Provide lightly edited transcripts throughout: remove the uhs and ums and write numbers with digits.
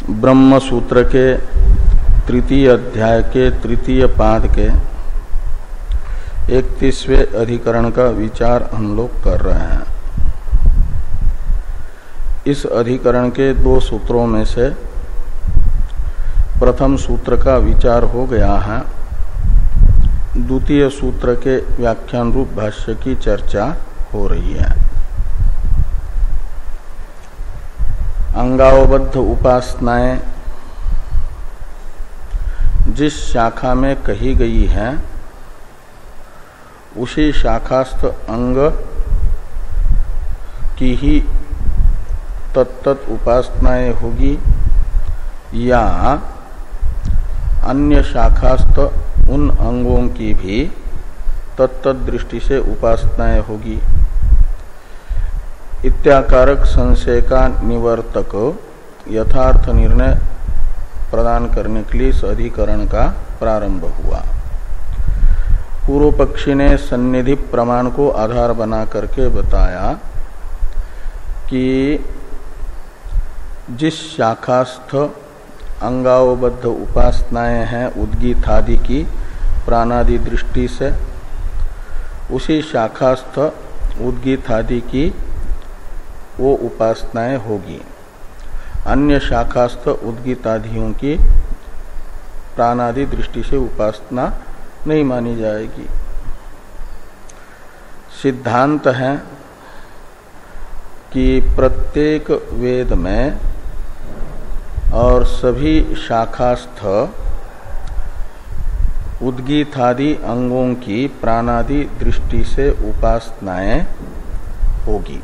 ब्रह्म सूत्र के तृतीय अध्याय के तृतीय पाद के 31वें अधिकरण का विचार हम लोग कर रहे हैं। इस अधिकरण के दो सूत्रों में से प्रथम सूत्र का विचार हो गया है। द्वितीय सूत्र के व्याख्यान रूप भाष्य की चर्चा हो रही है। अंगावबद्ध उपासनाएं जिस शाखा में कही गई है उसी शाखास्थ अंग की ही तत्त उपासनाएं होगी या अन्य शाखास्थ उन अंगों की भी तत्त दृष्टि से उपासनाएं होगी। इत्याकारक संशय का निवर्तक यथार्थ निर्णय प्रदान करने के लिए इस अधिकरण का प्रारंभ हुआ। पूर्व पक्षी ने सन्निधि प्रमाण को आधार बना करके बताया कि जिस शाखास्थ अंगावबद्ध उपासनाएं हैं उद्गीतादि की प्राणादि दृष्टि से, उसी शाखास्थ उद्गीतादि की वो उपासनाएं होगी। अन्य शाखास्थ उद्गीतादियों की प्राणादि दृष्टि से उपासना नहीं मानी जाएगी। सिद्धांत है कि प्रत्येक वेद में और सभी शाखास्थ उद्गीतादि अंगों की प्राणादि दृष्टि से उपासनाएं होगी।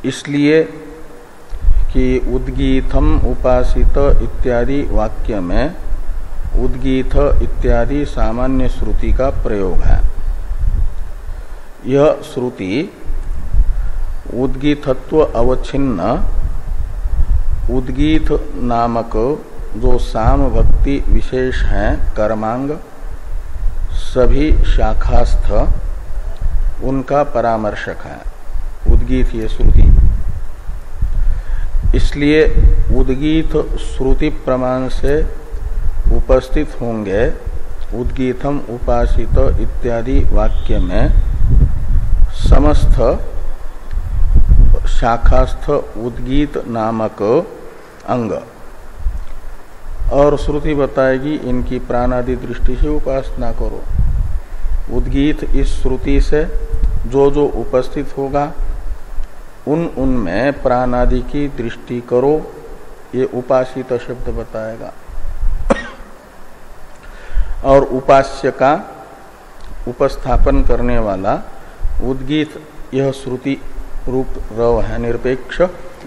इसलिए कि उद्गीतम उपासित इत्यादि वाक्य में उद्गीत इत्यादि सामान्य श्रुति का प्रयोग है। यह श्रुति उद्गीतत्व अवच्छिन्न उद्गीत नामक जो साम भक्ति विशेष हैं कर्मांग सभी शाखास्थ उनका परामर्शक है उद्गीत ये श्रुति। इसलिए उद्गीत श्रुति प्रमाण से उपस्थित होंगे उद्गीतम उपासित इत्यादि वाक्य में समस्त शाखास्थ उद्गीत नामक अंग, और श्रुति बताएगी इनकी प्राणादि दृष्टि से उपासना करो। उद्गीत इस श्रुति से जो जो उपस्थित होगा उनमें प्राणादि की दृष्टि करो, ये उपासित शब्द बताएगा। और उपास्य का उपस्थापन करने वाला उद्गीत यह श्रुति रूप रव है, निरपेक्ष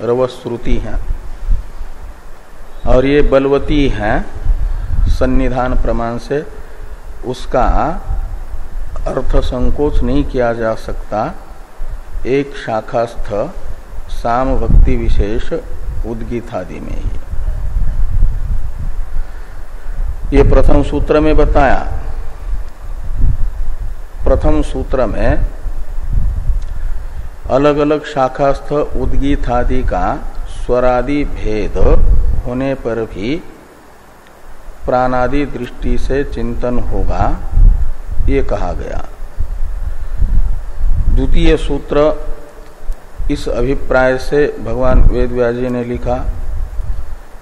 रव श्रुति है, और ये बलवती है सन्निधान प्रमाण से। उसका अर्थ संकोच नहीं किया जा सकता। एक शाखास्थ साम भक्ति विशेष उद्गीतादि में ही ये प्रथम सूत्र में बताया। प्रथम सूत्र में अलग अलग शाखास्थ उद्गीतादि का स्वरादि भेद होने पर भी प्राणादि दृष्टि से चिंतन होगा, ये कहा गया। द्वितीय सूत्र इस अभिप्राय से भगवान वेदव्यास जी ने लिखा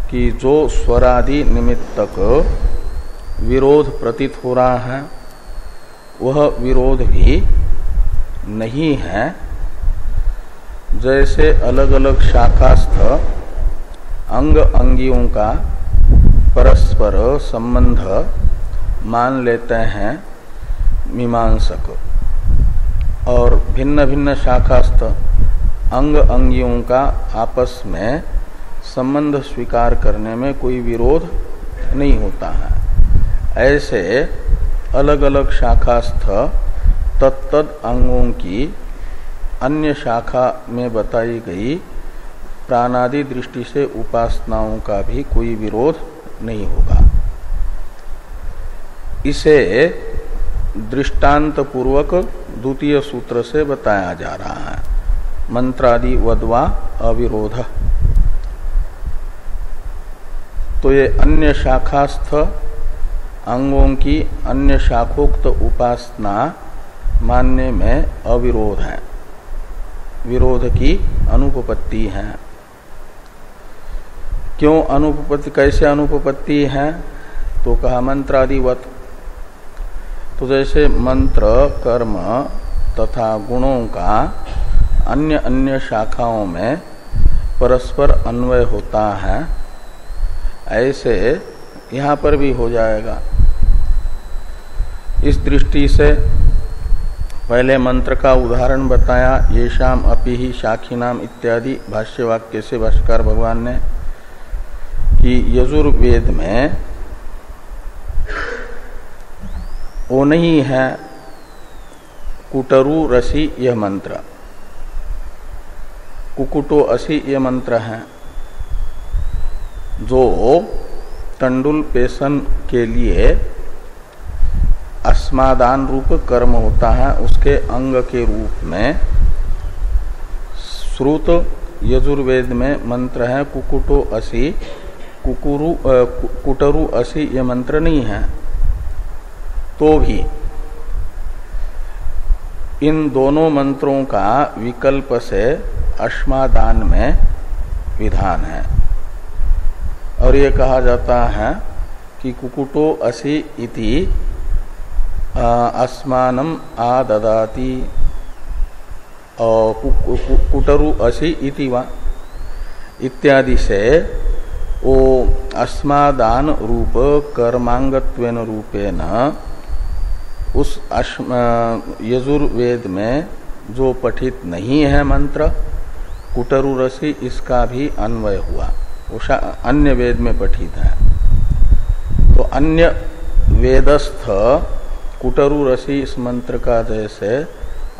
कि जो स्वरादि निमित्तक विरोध प्रतीत हो रहा है वह विरोध भी नहीं है। जैसे अलग अलग शाखास्थ अंग अंगियों का परस्पर संबंध मान लेते हैं मीमांसक, और भिन्न भिन्न शाखास्थ अंग अंगियों का आपस में संबंध स्वीकार करने में कोई विरोध नहीं होता है, ऐसे अलग अलग शाखास्थ तत्तद अंगों की अन्य शाखा में बताई गई प्राणादि दृष्टि से उपासनाओं का भी कोई विरोध नहीं होगा। इसे दृष्टांत पूर्वक द्वितीय सूत्र से बताया जा रहा है। मंत्रादि वद्वा अविरोध तो ये अन्य शाखास्थ अंगों की अन्य शाखोक्त उपासना मानने में अविरोध है, विरोध की अनुपपत्ति है। क्यों अनुपपत्ति, कैसे अनुपपत्ति है? तो कहा मंत्रादिवत। तो जैसे मंत्र कर्म तथा गुणों का अन्य अन्य शाखाओं में परस्पर अन्वय होता है, ऐसे यहाँ पर भी हो जाएगा। इस दृष्टि से पहले मंत्र का उदाहरण बताया, येषाम अपि ही शाखिनाम इत्यादि भाष्य वाक्य से भाष्यकार भगवान ने कि यजुर्वेद में वो नहीं है कुटरु रसी यह मंत्र, कुकुटो असी यह मंत्र है, जो तंडुल पेशन के लिए अस्मादान रूप कर्म होता है, उसके अंग के रूप में श्रुत यजुर्वेद में मंत्र है कुकुटो असी, कुटरु असी यह मंत्र नहीं है। तो भी इन दोनों मंत्रों का विकल्प से अस्मादान में विधान है, और ये कहा जाता है कि कुकुटो असी इति अस्मानम आददाति और कुटरु असी इति वा इत्यादि से वो अस्मादान रूप कर्मांगत्वेन रूपेण उस यजुर्वेद में जो पठित नहीं है मंत्र कुटरु रसी, इसका भी अन्वय हुआ, उषा अन्य वेद में पठित है। तो अन्य वेदस्थ कुटरु रसी इस मंत्र का जैसे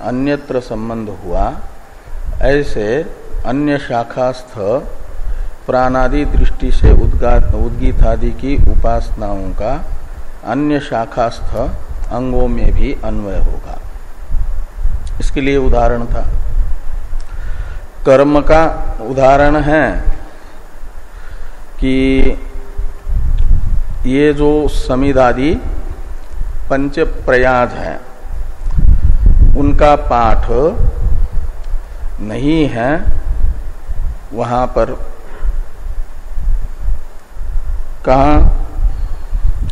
अन्यत्र संबंध हुआ, ऐसे अन्य शाखास्थ प्राणादि दृष्टि से उद्गीत आदि की उपासनाओं का अन्य शाखास्थ अंगों में भी अन्वय होगा। इसके लिए उदाहरण था। कर्म का उदाहरण है कि ये जो समिदादि पंच प्रयाज है उनका पाठ नहीं है वहां पर, कहाँ?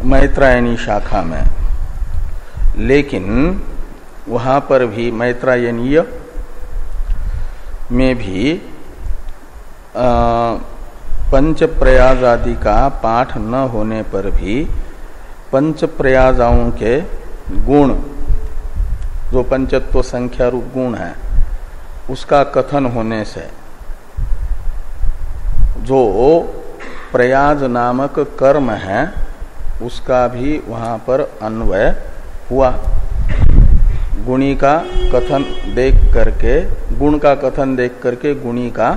मैत्रायणी शाखा में, लेकिन वहां पर भी मैत्रायणीय में भी पंच प्रयाज आदि का पाठ न होने पर भी पंच प्रयाजाओं के गुण, जो पंचत्व संख्या रूप गुण है, उसका कथन होने से जो प्रयाज नामक कर्म है उसका भी वहां पर अन्वय हुआ। गुणी का कथन देख करके, गुण का कथन देख करके गुणी का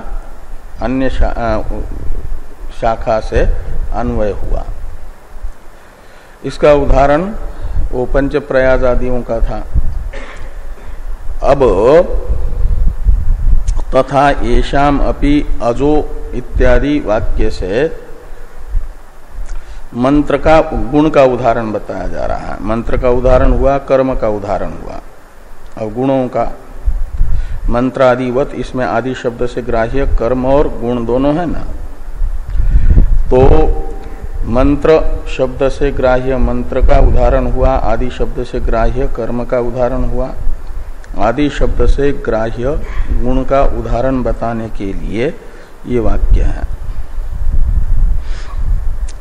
अन्य शाखा से अन्वय हुआ। इसका उदाहरण वो पंच प्रयाज आदियों का था। अब तथा येषाम अपि अजो इत्यादि वाक्य से मंत्र का गुण का उदाहरण बताया जा रहा है। मंत्र का उदाहरण हुआ, कर्म का उदाहरण हुआ, और गुणों का मंत्रादिवत, इसमें आदि शब्द से ग्राह्य कर्म और गुण दोनों है ना। तो मंत्र शब्द से ग्राह्य मंत्र का उदाहरण हुआ, आदि शब्द से ग्राह्य कर्म का उदाहरण हुआ। आदि शब्द से ग्राह्य गुण का उदाहरण बताने के लिए ये वाक्य है।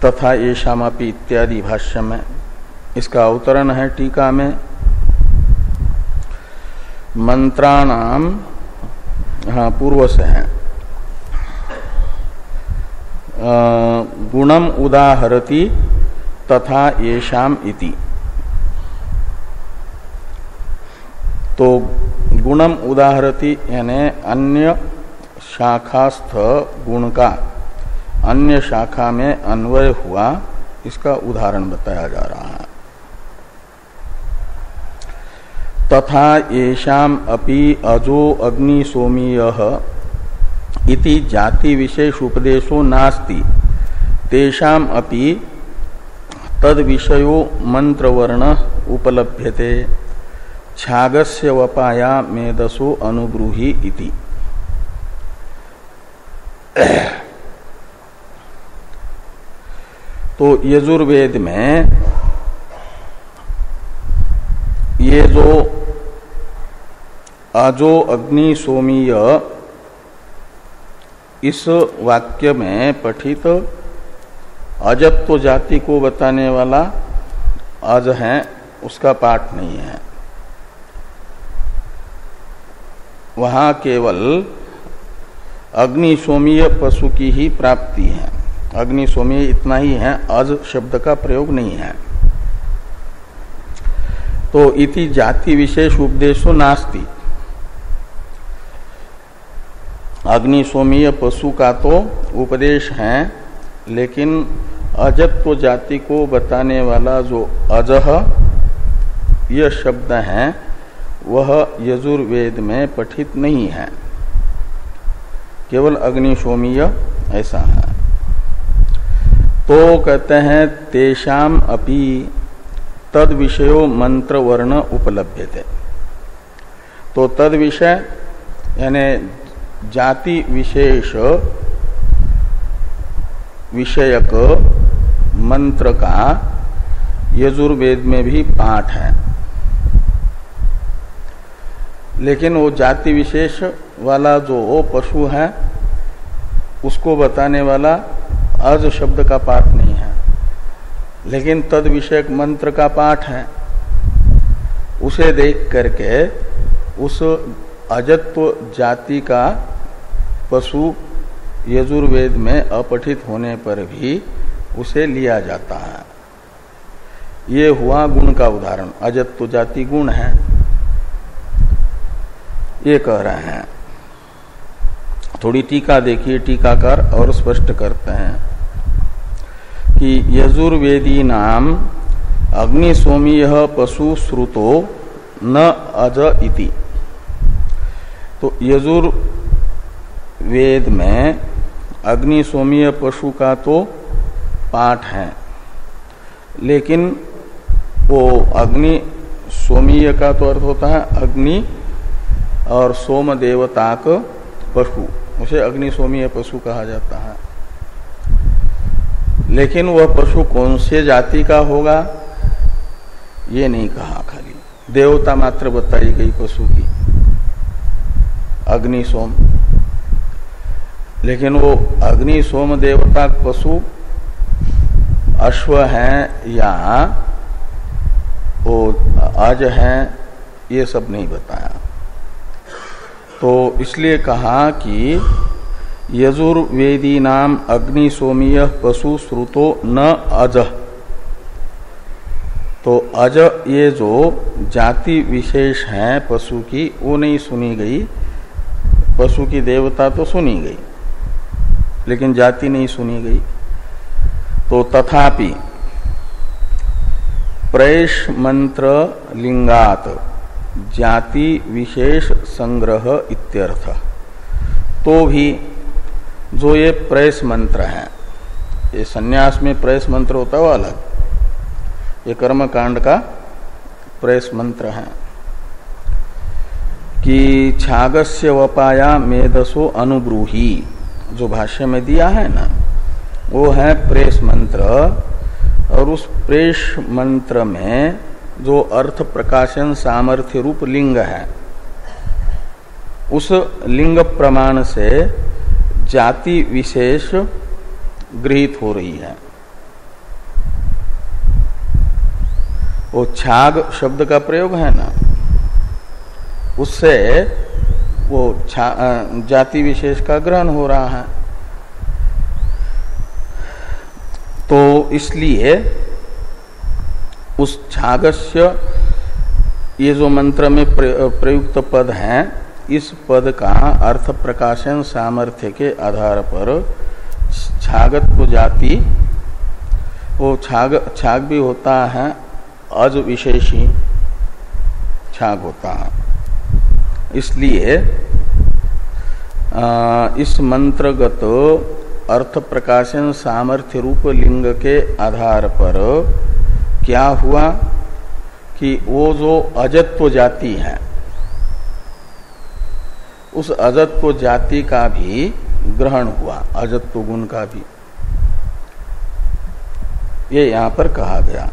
तथा येषामपि इत्यादि भाष्य में इसका अवतरण है टीका में। मंत्राणाम, हाँ पूर्व से है, गुणम उदाहरति तथा येषाम इति। तो गुणम उदाहरति यानी अन्य शाखास्थ गुण का अन्य शाखा में अन्वय हुआ, इसका उदाहरण बताया जा रहा है। तथा येषाम अपि अजो अग्नि सोमीयः इति जाति विशेष उपदेशो नास्ति तेषाम अपि तद विषयो मंत्रवर्ण उपलभ्यते छागस्य वपाया मेदसो अनुब्रूहि इति। तो यजुर्वेद में ये जो अजो अग्नि सोमीय इस वाक्य में पठित अजत्व जाति को बताने वाला अज है, उसका पाठ नहीं है। वहां केवल अग्निशोमीय पशु की ही प्राप्ति है। अग्निशोमीय इतना ही है, अज शब्द का प्रयोग नहीं है। तो इति जाति विशेष उपदेशो नास्ति। अग्निशोमीय पशु का तो उपदेश है, लेकिन अजत्व जाति को बताने वाला जो अजह यह शब्द है वह यजुर्वेद में पठित नहीं है, केवल अग्निशोमीय ऐसा है। तो कहते हैं तेषाम अपि तद विषयो मंत्र वर्ण उपलभ्यते। तो तद विषय यानी जाति विशेष विषयक मंत्र का यजुर्वेद में भी पाठ है, लेकिन वो जाति विशेष वाला जो पशु है उसको बताने वाला अज शब्द का पाठ नहीं है, लेकिन तद विषयक मंत्र का पाठ है। उसे देख करके उस अजत्व जाति का पशु यजुर्वेद में अपठित होने पर भी उसे लिया जाता है। ये हुआ गुण का उदाहरण, अजत्व जाति गुण है, ये कह रहे हैं। थोड़ी टीका देखिए, टीकाकार और स्पष्ट करते हैं कि यजुर्वेदी नाम अग्निशोमीय पशु श्रुतो न अज इति। तो यजुर्वेद में अग्निशोमीय पशु का तो पाठ है, लेकिन वो अग्नि सोमीय का तो अर्थ होता है अग्नि और सोम देवताक पशु, उसे अग्निशोमीय पशु कहा जाता है। लेकिन वह पशु कौन से जाति का होगा ये नहीं कहा, खाली देवता मात्र बताई गई पशु की, अग्निशोम। लेकिन वो अग्निशोम देवता पशु अश्व हैं या वो अज हैं, ये सब नहीं बताया। तो इसलिए कहा कि यजुर्वेदी नाम अग्निशोमीय पशु श्रुतो न अज। तो अज ये जो जाति विशेष है पशु की वो नहीं सुनी गई। पशु की देवता तो सुनी गई, लेकिन जाति नहीं सुनी गई। तो तथापि प्रेष मंत्र लिंगात जाति विशेष संग्रह इत्यर्थ। तो भी जो ये प्रेष मंत्र है, ये सन्यास में प्रेष मंत्र होता है वो अलग, ये कर्म कांड का प्रेष मंत्र है कि छागस्य वपाया मेदसो अनुब्रूहि, जो भाष्य में दिया है ना, वो है प्रेष मंत्र। और उस प्रेष मंत्र में जो अर्थ प्रकाशन सामर्थ्य रूप लिंग है, उस लिंग प्रमाण से जाति विशेष गृहीत हो रही है। वो छाग शब्द का प्रयोग है ना, उससे वो जाति विशेष का ग्रहण हो रहा है। तो इसलिए उस छागस्य ये जो मंत्र में प्रयुक्त पद है, इस पद का अर्थ प्रकाशन सामर्थ्य के आधार पर छागत्व जाति, वो छाग भी होता है, अज विशेषी छाग होता है। इसलिए इस मंत्रगत अर्थ प्रकाशन सामर्थ्य रूप लिंग के आधार पर क्या हुआ कि वो जो अजत्व जाति है उस अजत्व जाति का भी ग्रहण हुआ, अजत्व गुण का भी, ये यहां पर कहा गया।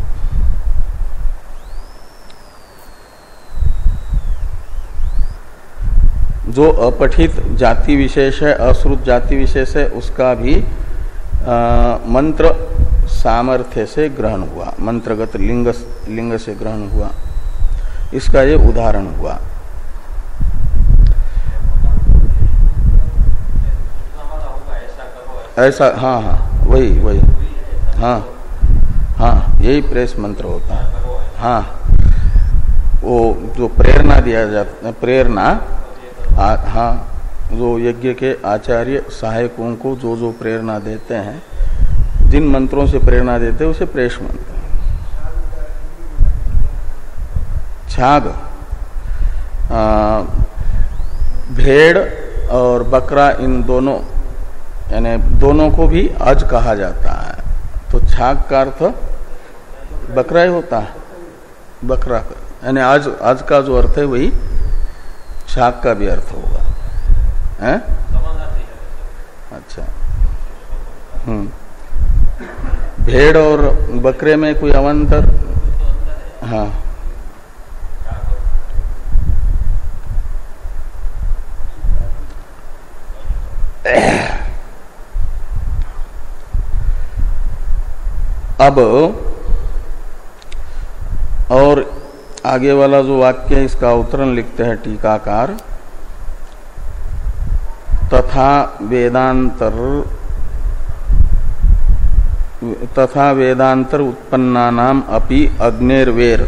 जो अपठित जाति विशेष है, अश्रुत जाति विशेष है, उसका भी मंत्र सामर्थ्य से ग्रहण हुआ, मंत्रगत लिंग से ग्रहण हुआ। इसका ये उदाहरण हुआ। ऐसा, हाँ हाँ, वही, हाँ हाँ, यही प्रेस मंत्र होता है। हाँ, वो जो प्रेरणा दिया जाता, प्रेरणा, हाँ, जो यज्ञ के आचार्य सहायकों को जो जो प्रेरणा देते हैं, जिन मंत्रों से प्रेरणा देते हैं उसे प्रेस मंत्र। छाग, भेड़ और बकरा, इन दोनों, यानी दोनों को भी अज कहा जाता है। तो छाग का अर्थ बकरा ही होता है, बकरा का, यानी आज का जो अर्थ है वही छाग का भी अर्थ होगा, हैं? अच्छा, भेड़ और बकरे में कोई अवंतर? हाँ, अब और आगे वाला जो वाक्य है इसका उत्तरण लिखते हैं टीकाकार। तथा वेदांतर उत्पन्नानाम अपि अग्नेर्वेर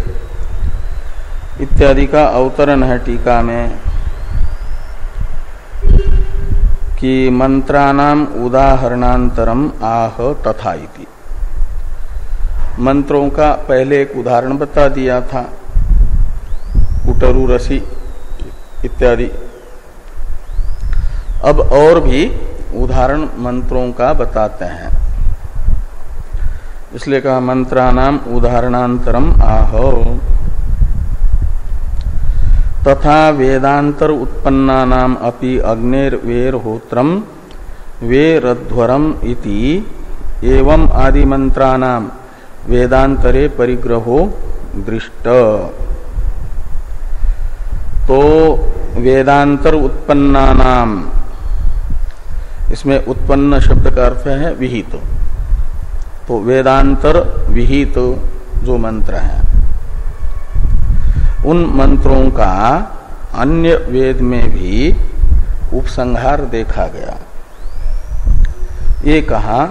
इत्यादि का अवतरण है टीका में कि मंत्राणाम उदाहरणांतरम आह तथा इति। मंत्रों का पहले एक उदाहरण बता दिया था, कुटरु रसी इत्यादि। अब और भी उदाहरण मंत्रों का बताते हैं, इसलिए कहा मंत्राणाम उदाहरणांतरम आह। तथा वेदांतर उत्पन्नानाम अपि अग्नेर्वेर होत्रम वेरध्वरम इति एवं आदि मंत्राणाम वेदांतरे परिग्रहो दृष्ट। तो वेदांतर उत्पन्नानाम, इसमें उत्पन्न शब्द का अर्थ है विहित। तो वेदांतर विहित जो मंत्र है, उन मंत्रों का अन्य वेद में भी उपसंहार देखा गया। ये कहा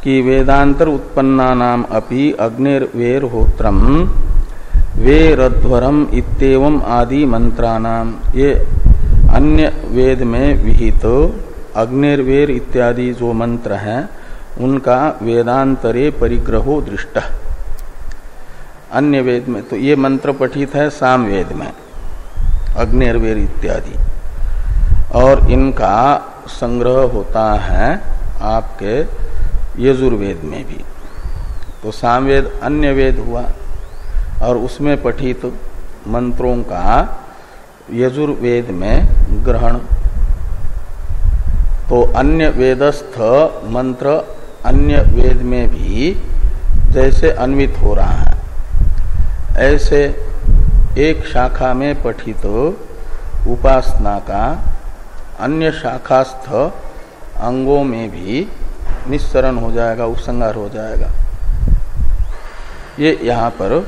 कि वेदांतर उत्पन्नानाम अपि अग्निर्वेर होत्रम वेरध्वरम इत्येवं आदि मंत्राणाम, ये अन्य वेद में विहित अग्निर्वेर इत्यादि जो मंत्र हैं उनका वेदांतरे परिग्रहो दृष्ट। अन्य वेद में तो ये मंत्र पठित है सामवेद में, अग्निर्वेर इत्यादि, और इनका संग्रह होता है आपके यजुर्वेद में भी। तो सामवेद अन्य वेद हुआ और उसमें पठित मंत्रों का यजुर्वेद में ग्रहण। तो अन्य वेदस्थ मंत्र अन्य वेद में भी जैसे अन्वित हो रहा है, ऐसे एक शाखा में पठित उपासना का अन्य शाखास्थ अंगों में भी निस्सरण हो जाएगा, उपसंहार हो जाएगा। ये यहाँ पर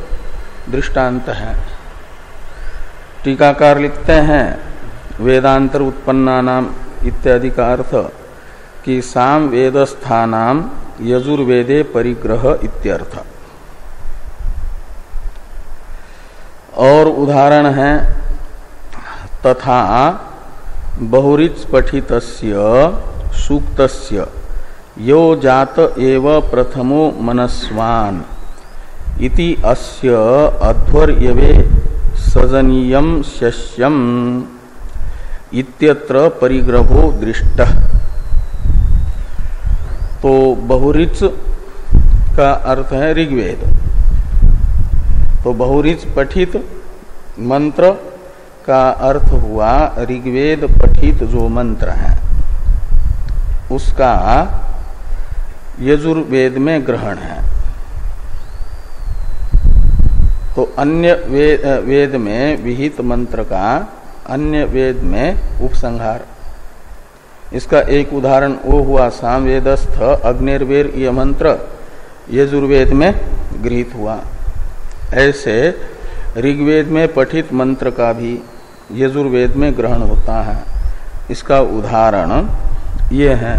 दृष्टांत है। टीकाकार लिखते हैं वेदांतर उत्पन्नानाम इत्यादि का अर्थ कि साम वेदस्थानाम यजुर्वेदे परिग्रह इत्यर्थ। और उदाहरण है तथा बहुरीच पठितस्य सूक्तस्य यो जात एव प्रथमो मनस्वान इति अस्य अध्वर्यवे सजनीयम शस्यम इत्यत्र परिग्रहो दृष्टः। तो बहुरीच का अर्थ है ऋग्वेद। तो बहुरीच पठित मंत्र का अर्थ हुआ ऋग्वेद पठित जो मंत्र है उसका यजुर्वेद में ग्रहण है। तो अन्य वेद में विहित मंत्र का अन्य वेद में उपसंहार। इसका एक उदाहरण वो हुआ सामवेदस्थ अग्निर्वेद यह मंत्र यजुर्वेद में गृहीत हुआ। ऐसे ऋग्वेद में पठित मंत्र का भी यजुर्वेद में ग्रहण होता है। इसका उदाहरण ये है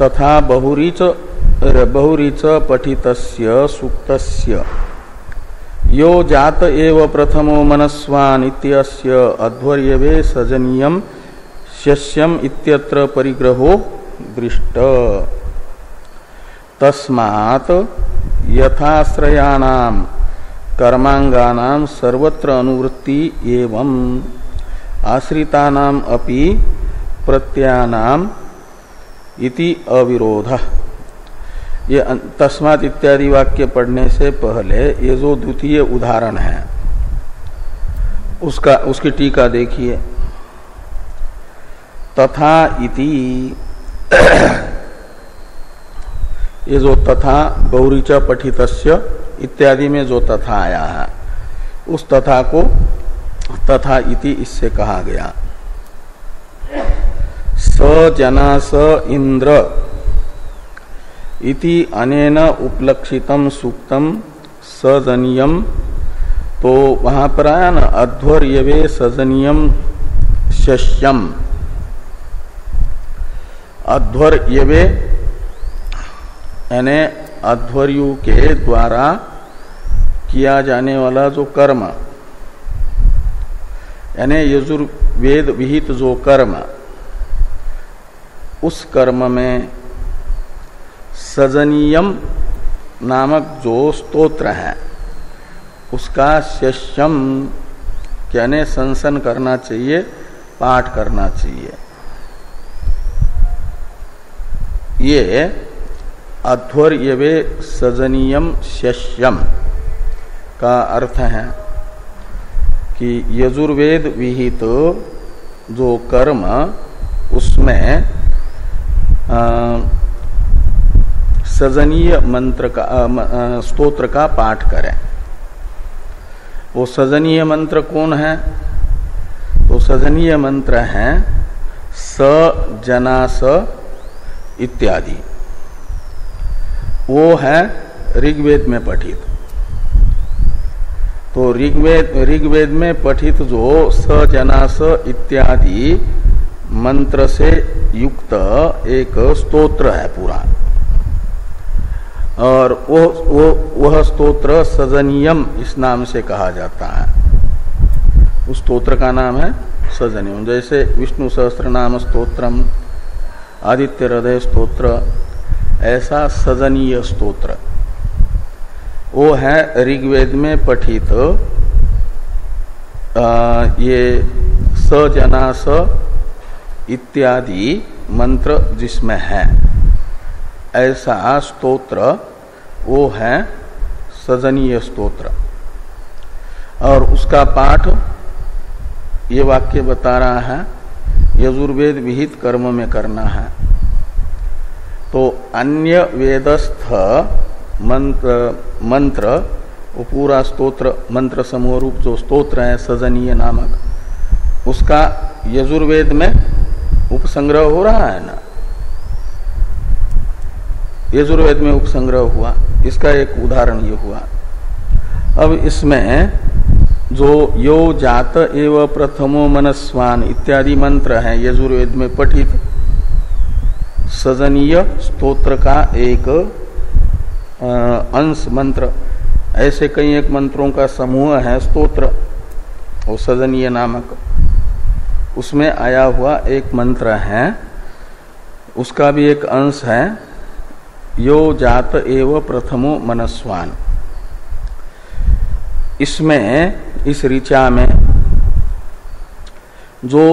तथा बहुरीच पठितस्य सूक्तस्य यो जात एव प्रथमो मनस्वान् इत्यस्य अध्वर्यवे सजनीयम शस्यम इत्यत्र परिग्रहो दृष्ट। तस्मात् यथाश्रयाणाम कर्मांगानाम सर्वत्र अनुवृत्ति एवं आश्रितानाम अपि प्रत्यानाम इति अविरोधः। ये तस्मात् इत्यादि वाक्य पढ़ने से पहले ये जो द्वितीय उदाहरण है उसकी टीका देखिए। तथा इति ये जो तथा बहुरीच पठितस्य इत्यादि में जो तथा आया है उस तथा को तथा इति इससे कहा गया। स जना स इंद्र इति अनेन उपलक्षितम सूक्तम सजनीयम। तो वहां पर आया ना अध्वर्यवे सजनीयम शस्यम। अध्वर्यवे यानी अध्वर्यु के द्वारा किया जाने वाला जो कर्म यानी यजुर्वेद विहित जो कर्म उस कर्म में सजनीयम नामक जो स्तोत्र है उसका शस्यम यानी संसन करना चाहिए, पाठ करना चाहिए। ये अध्वर्यवे सजनीयम शस्यम का अर्थ है कि यजुर्वेद विहित जो कर्म उसमें सजनीय मंत्र का स्तोत्र का पाठ करें। वो सजनीय मंत्र कौन है? तो सजनीय मंत्र है स जना स इत्यादि। वो है ऋग्वेद में पठित। तो ऋग्वेद में पठित जो स जना स इत्यादि मंत्र से युक्त एक स्तोत्र है पूरा, और वह स्तोत्र सजनीयम इस नाम से कहा जाता है। उस स्तोत्र का नाम है सजनीयम। जैसे विष्णु सहस्त्र नाम स्तोत्रम, आदित्य हृदय स्तोत्र, ऐसा सजनीय स्तोत्र वो है ऋग्वेद में पठित ये स जना स इत्यादि मंत्र जिसमें है, ऐसा स्तोत्र वो है सजनीय स्तोत्र। और उसका पाठ ये वाक्य बता रहा है यजुर्वेद विहित कर्म में करना है। तो अन्य वेदस्थ मंत्र वो पूरा स्तोत्र मंत्र समूह रूप जो स्तोत्र है सजनीय नामक, उसका यजुर्वेद में उपसंग्रह हो रहा है ना, यजुर्वेद में उपसंग्रह हुआ। इसका एक उदाहरण ये हुआ। अब इसमें जो यो जात एव प्रथमो मनस्वान इत्यादि मंत्र है यजुर्वेद में पठित सजनीय स्तोत्र का एक अंश मंत्र। ऐसे कई एक मंत्रों का समूह है स्तोत्र वो सजनीय नामक, उसमें आया हुआ एक मंत्र है, उसका भी एक अंश है यो जात एव प्रथमो मनस्वान। इसमें इस ऋचा में जो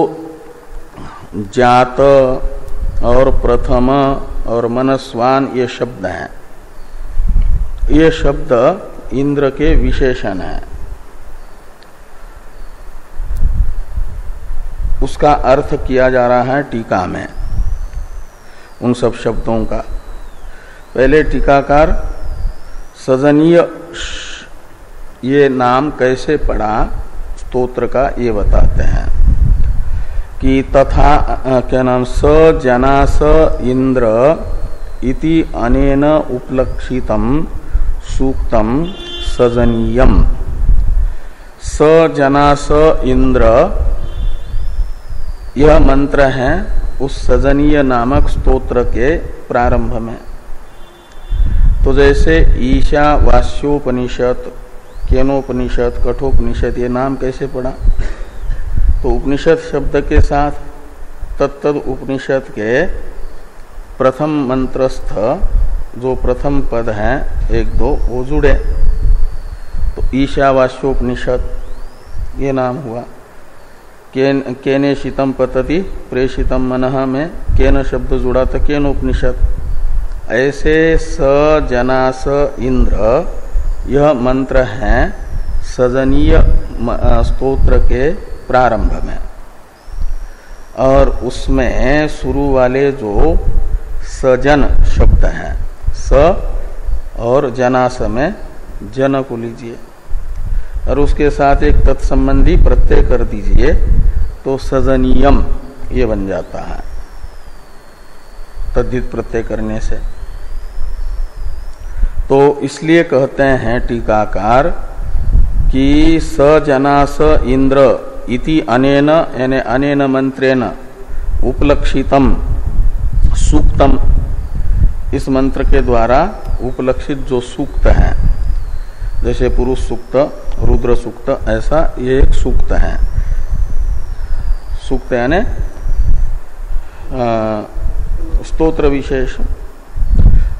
जात और प्रथम और मनस्वान ये शब्द हैं, ये शब्द इंद्र के विशेषण हैं। उसका अर्थ किया जा रहा है टीका में उन सब शब्दों का। पहले टीकाकार सजनीय ये नाम कैसे पड़ा स्तोत्र का ये बताते हैं कि तथा क्या नाम स जनास इंद्र इति अनेन उपलक्षितम सूक्तम सजनीयम। स जनास इंद्र यह मंत्र है उस सजनीय नामक स्तोत्र के प्रारंभ में। तो जैसे ईशावास्योपनिषद, केनोपनिषद, कठोपनिषद ये नाम कैसे पड़ा? तो उपनिषद शब्द के साथ तत्तद उपनिषद के प्रथम मंत्रस्थ जो प्रथम पद है एक दो वो जुड़े, तो ईशावास्योपनिषद ये नाम हुआ। केने शीतम पतति प्रेषितम मनः में केन शब्द जुड़ा तो केनोपनिषद। ऐसे स जनास इंद्र यह मंत्र है सजनीय स्तोत्र के प्रारंभ में, और उसमें शुरू वाले जो सजन शब्द हैं, स और जनास में जन को लीजिए और उसके साथ एक तत्संबंधी प्रत्यय कर दीजिए तो सजनीयम ये बन जाता है तद्धित प्रत्यय करने से। तो इसलिए कहते हैं टीकाकार कि स जनास इंद्र इति अनेन यानी अनेन मंत्रेण उपलक्षितम सूक्तम, इस मंत्र के द्वारा उपलक्षित जो सूक्त है, जैसे पुरुष सूक्त, रुद्र सूक्त, ऐसा ये एक सूक्त है। सूक्त यानी स्तोत्र विशेष,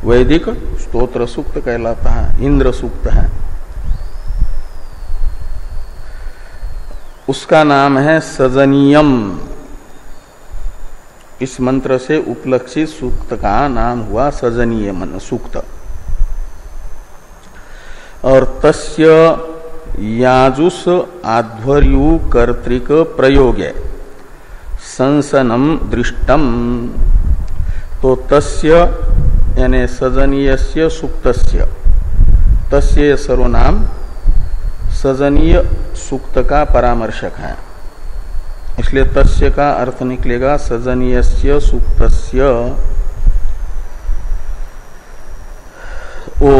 वैदिक स्तोत्र सूक्त कहलाता है, इंद्र सूक्त है। उसका नाम है सजनीयम। इस मंत्र से उपलक्षित सूक्त का नाम हुआ सजनीय सूक्त। और तस्य याजुस आध्वर्यु कर्तृक प्रयोगे संसनम दृष्टम। तो तस्य यानी सजनीयस्य सूक्तस्य, तस्य सर्वनाम सजनीय सूक्त का परामर्शक है, इसलिए तस्य का अर्थ निकलेगा सजनीयस्य सूक्तस्य। ओ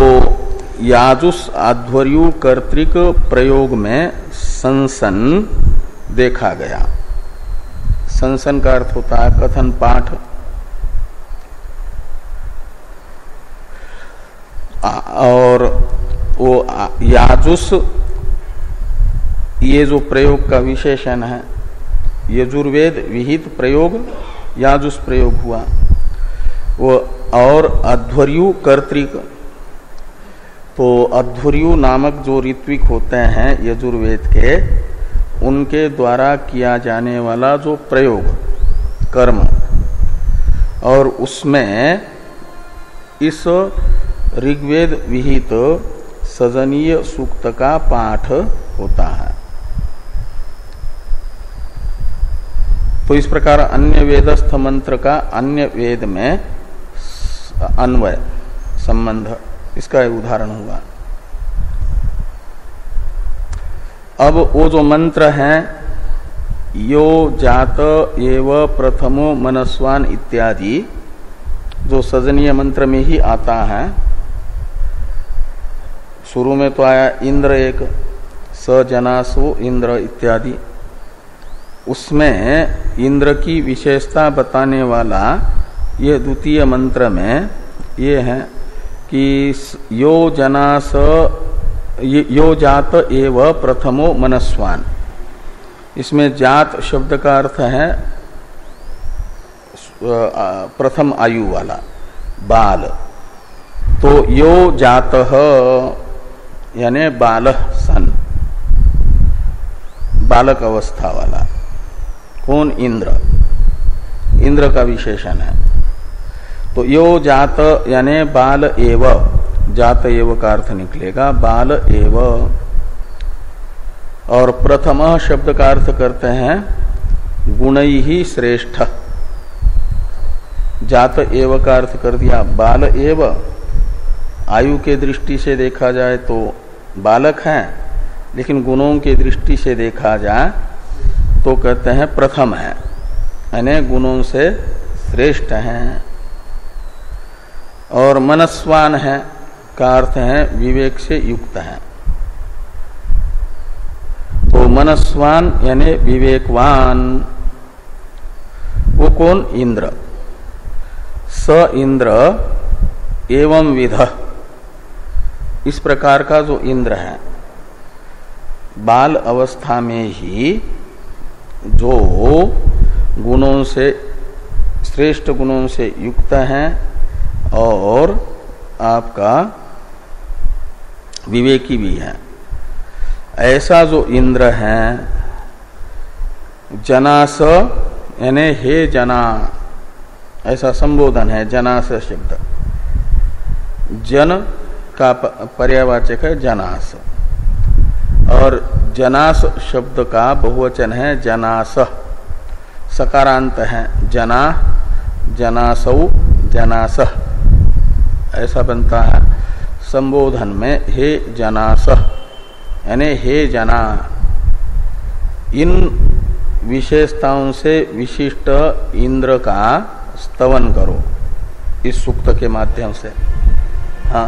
याजुस आध्वर्यु कर्तृक प्रयोग में संसन देखा गया। संसन का अर्थ होता है कथन पाठ। और वो याजुस ये जो प्रयोग का विशेषण है, यजुर्वेद विहित प्रयोग याजुस प्रयोग हुआ वो। और अध्वर्यु कर्तृक, तो अध्वर्यु नामक जो ऋत्विक होते हैं यजुर्वेद के, उनके द्वारा किया जाने वाला जो प्रयोग कर्म, और उसमें इस ऋग्वेद विहित सजनीय सूक्त का पाठ होता है। तो इस प्रकार अन्य वेदस्थ मंत्र का अन्य वेद में अन्वय संबंध, इसका एक उदाहरण हुआ। अब वो जो मंत्र है यो जात एव प्रथमो मनस्वान इत्यादि, जो सजनीय मंत्र में ही आता है। शुरू में तो आया इंद्र एक, स जनासो इंद्र इत्यादि, उसमें इंद्र की विशेषता बताने वाला ये द्वितीय मंत्र में ये है कि यो जनास यो जात एव प्रथमो मनस्वान। इसमें जात शब्द का अर्थ है प्रथम आयु वाला, बाल। तो यो जातः यानी बालः सन, बालक अवस्था वाला। कौन? इंद्र, इंद्र का विशेषण है। तो यो जात यानी बाल एव, जात एव का अर्थ निकलेगा बाल एव। और प्रथम शब्द का अर्थ करते हैं गुणई ही श्रेष्ठ। जात एव का अर्थ कर दिया बाल एव, आयु के दृष्टि से देखा जाए तो बालक हैं, लेकिन गुणों की दृष्टि से देखा जाए तो कहते हैं प्रथम है, यानी गुणों से श्रेष्ठ हैं। और मनस्वान है का अर्थ है विवेक से युक्त है। तो मनस्वान यानी विवेकवान, वो कौन? इंद्र। स इंद्र एवं विध, इस प्रकार का जो इंद्र है बाल अवस्था में ही जो गुणों से श्रेष्ठ गुणों से युक्त हैं और आपका विवेकी भी है, ऐसा जो इंद्र है जनास यानी हे जना, ऐसा संबोधन है। जनास शब्द जन का पर्यावाचक है जनास, और जनास शब्द का बहुवचन है जनास, सकारांत है जना, जनासौ, जनास ऐसा बनता है। संबोधन में हे जनास यानी हे जना, इन विशेषताओं से विशिष्ट इंद्र का स्तवन करो इस सूक्त के माध्यम से। हाँ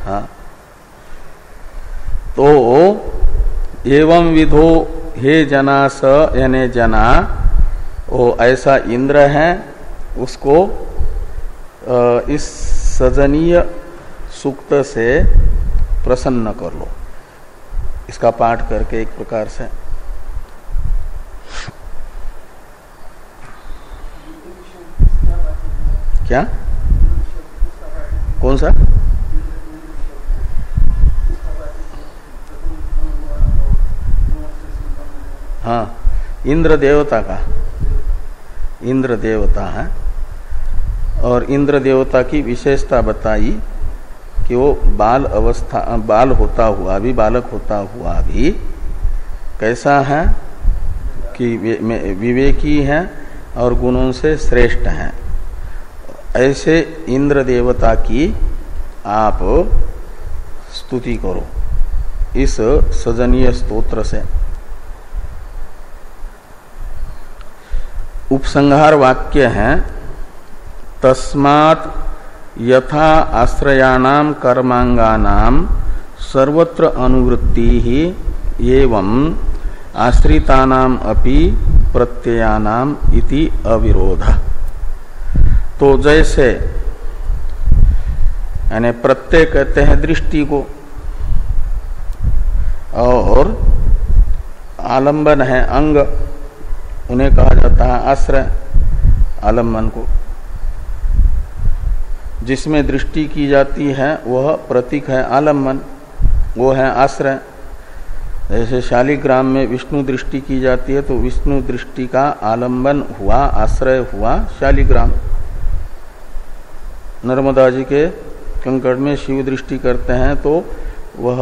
हाँ, तो एवं विधो हे जनास यानी जना, वो ऐसा इंद्र है, उसको इस सजनीय सूक्त से प्रसन्न कर लो, इसका पाठ करके एक प्रकार से। क्या? कौन सा? हाँ, इंद्र देवता का, इंद्र देवता है। और इंद्र देवता की विशेषता बताई कि वो बाल अवस्था, बाल होता हुआ भी, बालक होता हुआ भी कैसा है कि विवेकी है और गुणों से श्रेष्ठ हैं। ऐसे इंद्र देवता की आप स्तुति करो इस सजनीय स्तोत्र से। उपसंहार वाक्य है तस्मात् यथा आश्रयाणाम कर्मांगानाम सर्वत्र अनुवृत्ति ही एवं आश्रितानाम अपि प्रत्ययानाम इति अविरोध। तो जैसे यानी प्रत्यय कहते हैं दृष्टि को, और आलंबन है अंग, उन्हें कहा जाता है आश्रय, आलंबन को। जिसमें दृष्टि की जाती है वह प्रतीक है आलंबन, वो है आश्रय। जैसे शालिग्राम में विष्णु दृष्टि की जाती है तो विष्णु दृष्टि का आलंबन हुआ, आश्रय हुआ शालिग्राम। नर्मदा जी के कंकड़ में शिव दृष्टि करते हैं तो वह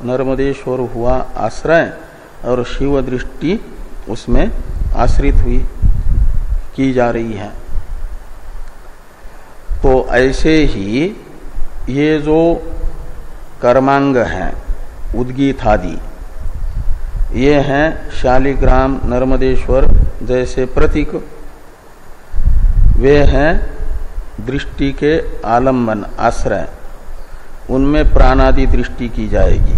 नर्मदेश्वर हुआ आश्रय, और शिव दृष्टि उसमें आश्रित हुई, की जा रही है। तो ऐसे ही ये जो कर्मांग हैं उद्गीत आदि, ये हैं शालिग्राम नर्मदेश्वर जैसे प्रतीक, वे हैं दृष्टि के आलंबन आश्रय, उनमें प्राणादि दृष्टि की जाएगी।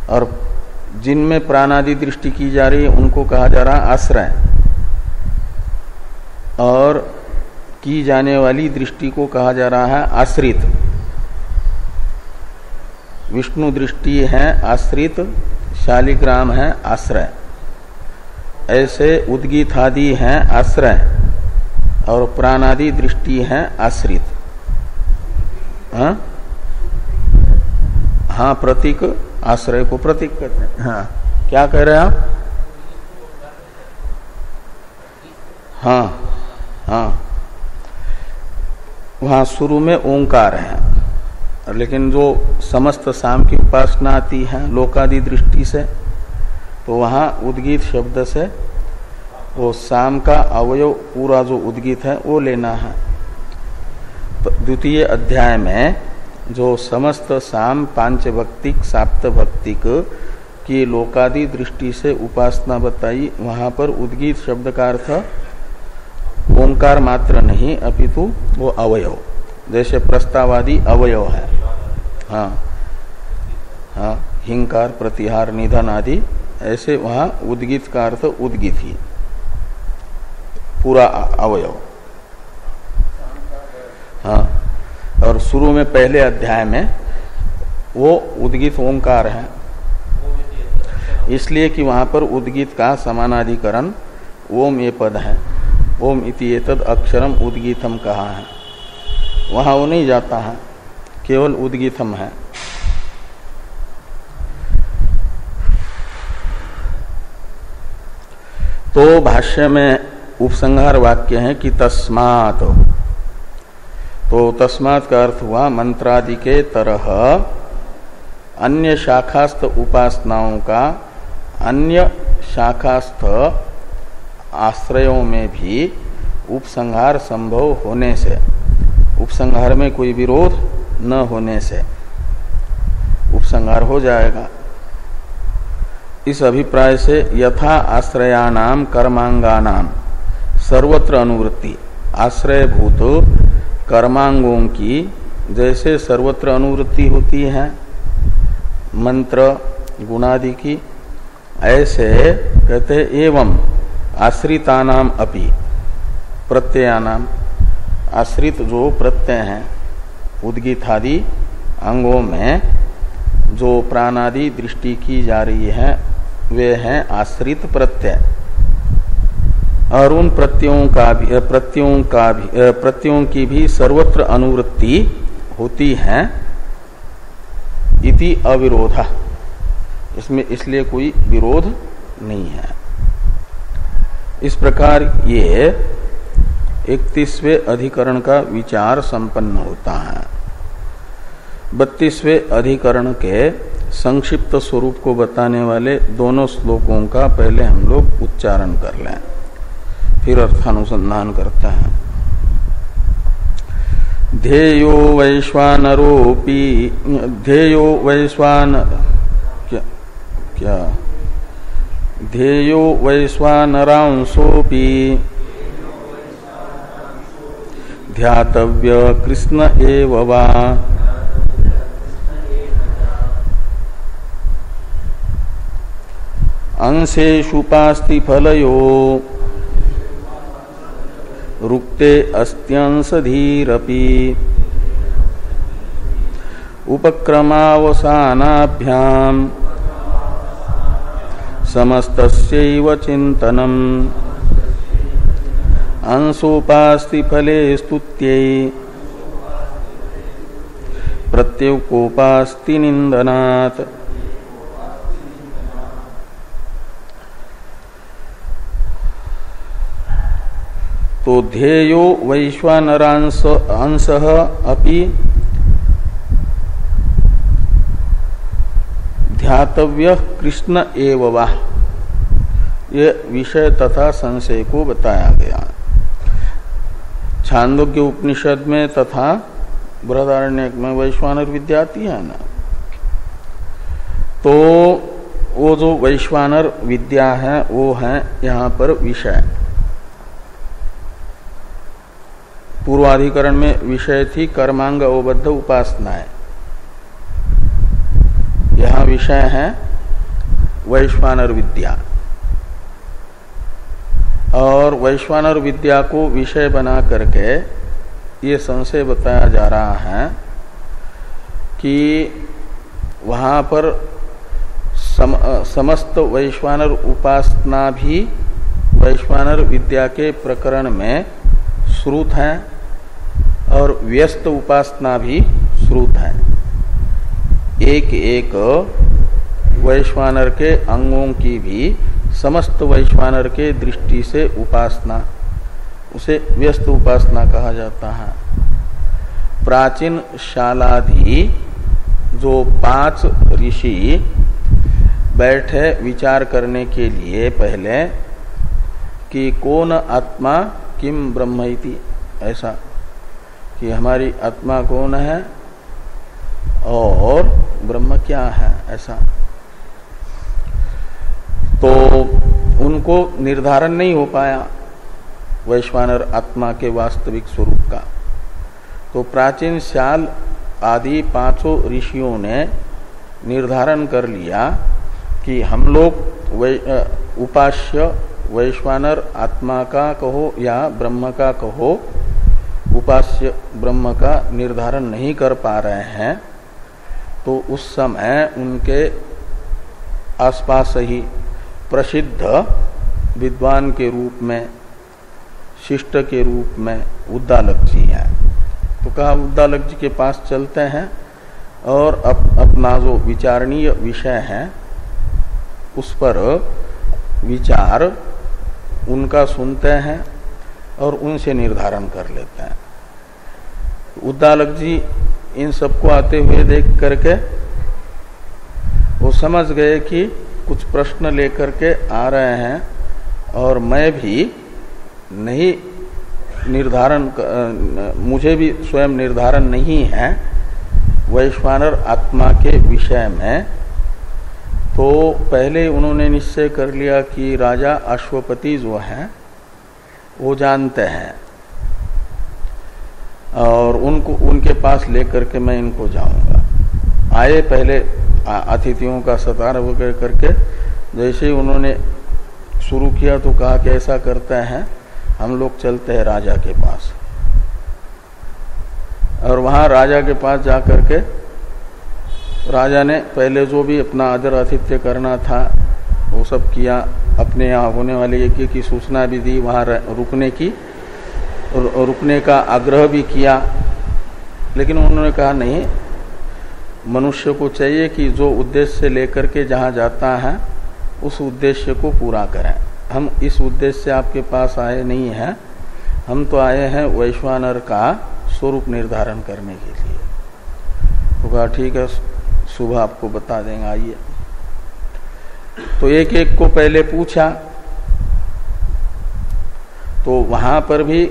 और जिनमें प्राणादि दृष्टि की जा रही है उनको कहा जा रहा है आश्रय, और की जाने वाली दृष्टि को कहा जा रहा है आश्रित। विष्णु दृष्टि है आश्रित, शालिग्राम है आश्रय। ऐसे उद्गीत आदि हैं आश्रय और प्राणादि दृष्टि है आश्रित। हाँ, प्रतीक, आश्रय को प्रतीक कहते हैं। हाँ, क्या कह रहे हैं आप? हाँ हाँ, वहां शुरू में ओंकार है, लेकिन जो समस्त साम की उपासना आती है लोकादि दृष्टि से, तो वहां उद्गीत शब्द से वो साम का अवयव पूरा जो उद्गीत है वो लेना है। तो द्वितीय अध्याय में जो समस्त साम पांचभक्तिक साप्त भक्तिक की लोकादि दृष्टि से उपासना बताई, वहां पर उद्गीत शब्द का अर्थ ओंकार मात्र नहीं अपितु वो अवयव, जैसे प्रस्तावादि अवयव है। हाँ हाँ, हिंकार प्रतिहार निधन आदि, ऐसे वहां उद्गीत का अर्थ उद्गीत ही पूरा अवयव। हाँ, और शुरू में पहले अध्याय में वो उद्गीत ओंकार है, इसलिए कि वहां पर उद्गीत का समानाधिकरण ओम ये पद है। ओम इति एतद अक्षरम उद्गीतम कहा है, वहां वो नहीं जाता है, केवल उद्गीतम है। तो भाष्य में उपसंहार वाक्य है कि तस्मात्, तो तस्मात् का अर्थ हुआ मंत्रादि के तरह अन्य शाखास्थ उपासनाओं का अन्य शाखास्थ आश्रयों में भी उपसंहार संभव होने से, उपसंहार में कोई विरोध न होने से उपसंहार हो जाएगा। इस अभिप्राय से यथा आश्रयानाम कर्मांगानाम सर्वत्र अनुवृत्ति, आश्रयभूत कर्मांगों की जैसे सर्वत्र अनुवृत्ति होती है मंत्र गुणादि की, ऐसे कहते एवं आश्रितानाम अपि प्रत्ययानाम, आश्रित जो प्रत्यय हैं उद्गीतादि अंगों में जो प्राणादि दृष्टि की जा रही है वे हैं आश्रित प्रत्यय, और उन प्रत्ययों की भी सर्वत्र अनुवृत्ति होती है इति अविरोधा, इसमें इसलिए कोई विरोध नहीं है। इस प्रकार ये 31वें अधिकरण का विचार संपन्न होता है। 32वें अधिकरण के संक्षिप्त स्वरूप को बताने वाले दोनों श्लोकों का पहले हम लोग उच्चारण कर लें, फिर अर्थानुसंधान करते हैं। ध्येयो वैश्वानरोपि, ध्येयो वैश्वान क्या ध्येयो वैश्वानरांसोऽपि ध्यातव्य कृष्ण एव वा, अंशेषुपास्ति फलयो रुक्ते अस्त्यंसधीरपि उपक्रमावसानाभ्याम समस्तस्यैव चिंतनम् अंशोपास्ति फले स्तुत्यै प्रत्योकोपास्ति निंदनात्। तो ध्येयो वैश्वानरांश अंशः अपि ध्यातव्य कृष्ण एव वा, ये विषय तथा संशय को बताया गया। छांदोग्य उपनिषद में तथा बृहदारण्यक में वैश्वानर विद्या आती है ना, तो वो जो वैश्वानर विद्या है वो है यहाँ पर विषय। पूर्वाधिकरण में विषय थी कर्मांग अवबद्ध उपासनाएं, यहाँ विषय है वैश्वानर विद्या। और वैश्वानर विद्या को विषय बना करके ये संशय बताया जा रहा है कि वहां पर समस्त वैश्वानर उपासना भी वैश्वानर विद्या के प्रकरण में श्रुत है और व्यस्त उपासना भी श्रुत है। एक एक वैश्वानर के अंगों की भी समस्त वैश्वानर के दृष्टि से उपासना उसे व्यस्त उपासना कहा जाता है। प्राचीन शालादि जो 5 ऋषि बैठे विचार करने के लिए पहले कि कौन आत्मा किम ब्रह्म इति, ऐसा कि हमारी आत्मा कौन है और ब्रह्म क्या है, ऐसा तो उनको निर्धारण नहीं हो पाया वैश्वानर आत्मा के वास्तविक स्वरूप का। तो प्राचीन शाल आदि 5 ऋषियों ने निर्धारण कर लिया कि हम लोग उपास्य वैश्वानर आत्मा का कहो या ब्रह्म का कहो, उपास्य ब्रह्म का निर्धारण नहीं कर पा रहे हैं। तो उस समय उनके आसपास ही प्रसिद्ध विद्वान के रूप में, शिष्ट के रूप में उद्दालक जी हैं। तो कहा उद्दालक जी के पास चलते हैं और अपना जो विचारणीय विषय है उस पर विचार उनका सुनते हैं और उनसे निर्धारण कर लेते हैं। उद्दालक जी इन सबको आते हुए देख करके वो समझ गए कि कुछ प्रश्न लेकर के आ रहे हैं और मैं भी नहीं निर्धारण, मुझे भी स्वयं निर्धारण नहीं है वैश्वानर आत्मा के विषय में। तो पहले उन्होंने निश्चय कर लिया कि राजा अश्वपति जो है वो जानते हैं और उनके पास लेकर के मैं इनको जाऊंगा। आए पहले अतिथियों का सत्कार करके, जैसे ही उन्होंने शुरू किया तो कहा कि ऐसा करते हैं हम लोग चलते हैं राजा के पास। और वहां राजा के पास जाकर के राजा ने पहले जो भी अपना आदर आतिथ्य करना था वो सब किया, अपने यहाँ होने वाले यज्ञ की सूचना भी दी, वहां रुकने का आग्रह भी किया। लेकिन उन्होंने कहा नहीं, मनुष्य को चाहिए कि जो उद्देश्य से लेकर के जहाँ जाता है उस उद्देश्य को पूरा करें। हम इस उद्देश्य से आपके पास आए नहीं हैं, हम तो आए हैं वैश्वानर का स्वरूप निर्धारण करने के लिए। तो कहा ठीक है, सुबह आपको बता देंगे, आइए। तो एक एक को पहले पूछा तो वहां पर भी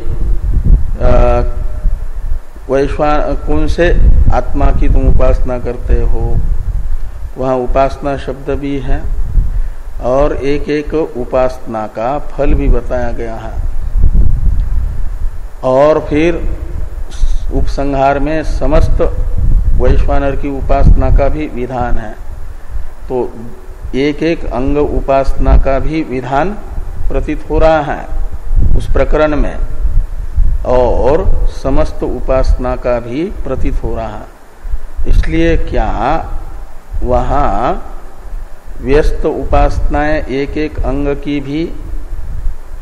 वैश्वान कौन से आत्मा की तुम उपासना करते हो, वहां उपासना शब्द भी है और एक एक उपासना का फल भी बताया गया है। और फिर उपसंहार में समस्त वैश्वानर की उपासना का भी विधान है। तो एक एक अंग उपासना का भी विधान प्रतीत हो रहा है उस प्रकरण में और समस्त उपासना का भी प्रतीत हो रहा है। इसलिए क्या वहां व्यस्त उपासनाएं एक एक अंग की भी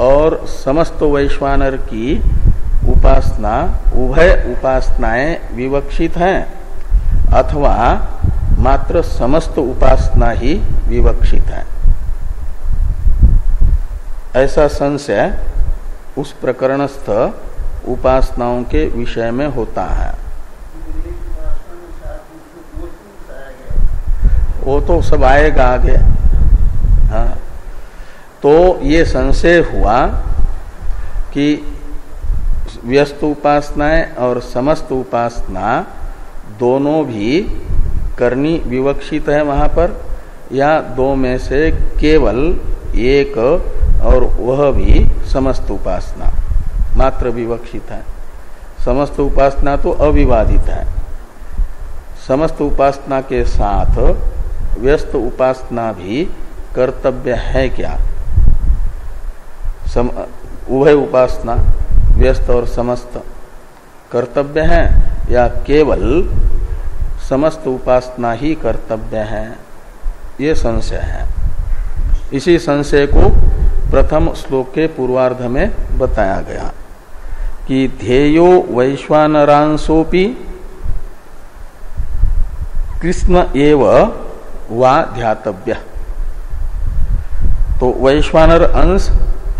और समस्त वैश्वानर की उपासना, उभय उपासनाएं विवक्षित हैं अथवा मात्र समस्त उपासना ही विवक्षित है, ऐसा संशय उस प्रकरणस्थ उपासनाओं के विषय में होता है। वो तो सब आएगा आगे। हाँ, तो ये संशय हुआ कि व्यस्त उपासनाएं और समस्त उपासना दोनों भी करनी विवक्षित है वहां पर, या दो में से केवल एक और वह भी समस्त उपासना मात्र विवक्षित है। समस्त उपासना तो अविवादित है। समस्त उपासना के साथ व्यस्त उपासना भी कर्तव्य है क्या? उभय उपासना व्यस्त और समस्त कर्तव्य है या केवल समस्त उपासना ही कर्तव्य है? ये संशय है। इसी संशय को प्रथम श्लोक के पूर्वार्ध में बताया गया कि ध्येयो वैश्वानरांशोपि कृष्ण एव वा ध्यातव्य। तो वैश्वानर अंश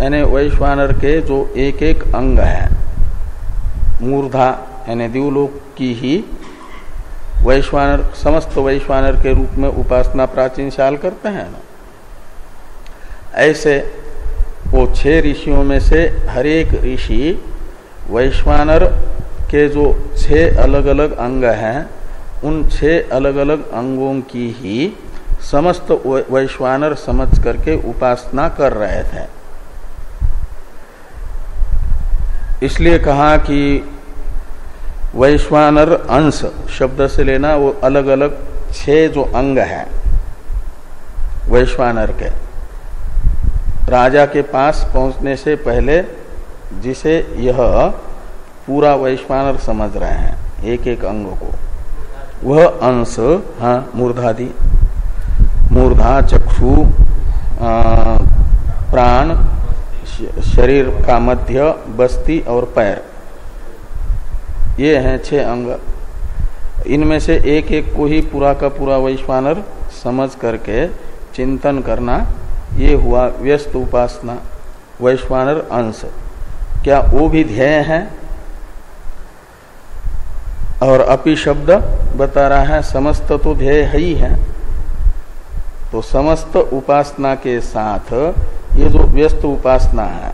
यानी वैश्वानर के जो एक एक अंग है, मूर्धा यानी दिवलोक की ही वैश्वानर, समस्त वैश्वानर के रूप में उपासना प्राचीन काल करते हैं ना। ऐसे वो 6 ऋषियों में से हर एक ऋषि वैश्वानर के जो 6 अलग अलग अंग हैं, उन 6 अलग अलग अंगों की ही समस्त वैश्वानर समझ करके उपासना कर रहे थे। इसलिए कहा कि वैश्वानर अंश शब्द से लेना वो अलग अलग 6 जो अंग हैं वैश्वानर के, राजा के पास पहुंचने से पहले जिसे यह पूरा वैश्वानर समझ रहे हैं एक एक अंग को, वह अंश, हाँ, मूर्धादि, मूर्धा, चक्षु, प्राण, शरीर का मध्य, बस्ती और पैर, ये हैं 6 अंग। इनमें से एक एक को ही पूरा का पूरा वैश्वानर समझ करके चिंतन करना, ये हुआ व्यस्त उपासना, वैश्वानर अंश। क्या वो भी ध्येय है? और अपि शब्द बता रहा है समस्त तो ध्येय है ही है, तो समस्त उपासना के साथ ये जो व्यस्त उपासना है,